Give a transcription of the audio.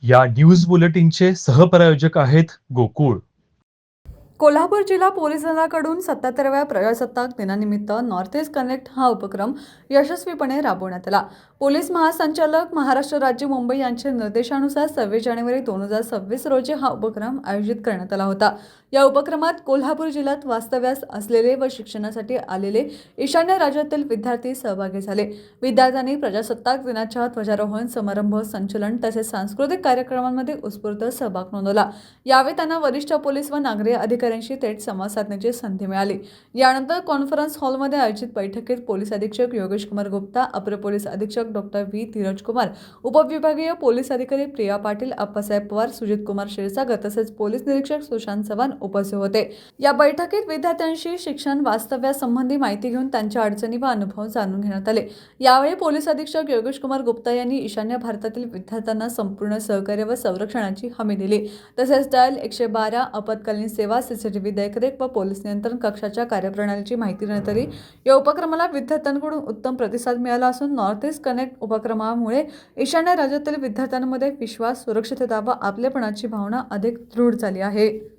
या न्यूज बुलेटिनचे सहप्रायोजक आहेत गोकुळ. कोल्हापूर जिल्हा पोलीस दलाकडून 77व्या प्रजासत्ताक दिनानिमित्त नॉर्थ ईस्ट कनेक्ट हा उपक्रम यशस्वीपणे राबवण्यात आला. पोलीस महासंचालक महाराष्ट्र राज्य मुंबई यांच्या निर्देशानुसार 26 जानेवारी 2026 रोजी हा उपक्रम आयोजित करण्यात आला होता. या उपक्रमात कोल्हापूर जिल्ह्यात वास्तव्यास असलेले व शिक्षणासाठी आलेले ईशान्य राज्यातील विद्यार्थी सहभागी झाले. विद्यार्थ्यांनी प्रजासत्ताक दिनाच्या ध्वजारोहण समारंभ, संचलन तसेच सांस्कृतिक कार्यक्रमांमध्ये उत्स्फूर्त सहभाग नोंदवला. यावेळी त्यांना वरिष्ठ पोलीस व नागरी अधिकाऱ्यांशी थेट संवाद साधण्याची संधी मिळाली. यानंतर कॉन्फरन्स हॉलमध्ये आयोजित बैठकीत पोलीस अधीक्षक योगेश कुमार गुप्ता, अपर पोलीस अधीक्षक डॉक्टर व्ही धीरज कुमार, उपविभागीय पोलीस अधिकारी प्रिया पाटील, अप्पासाहेब पवार, सुजित कुमार क्षीरसागर तसेच पोलीस निरीक्षक सुशांत चव्हाण उपस्थित होते. या बैठकीत विद्यार्थ्यांशी शिक्षण वास्तव्यासंबंधी माहिती घेऊन त्यांच्या अडचणी व अनुभव जाणून घेण्यात आले. यावेळी पोलीस अधीक्षक योगेश कुमार गुप्ता यांनी ईशान्य भारतातील विद्यार्थ्यांना संपूर्ण सहकार्य व संरक्षणाची हमी दिली. तसेच डायल 112 आपत्कालीन सेवा, सीसीटीव्ही देखरेख व पोलीस नियंत्रण कक्षाच्या कार्यप्रणालीची माहिती देण्यात आली. या उपक्रमाला विद्यार्थ्यांकडून उत्तम प्रतिसाद मिळाला असून नॉर्थ ईस्ट कनेक्ट उपक्रमामुळे ईशान्य राज्यातील विद्यार्थ्यांमध्ये विश्वास, सुरक्षितता व आपलेपणाची भावना अधिक दृढ झाली आहे.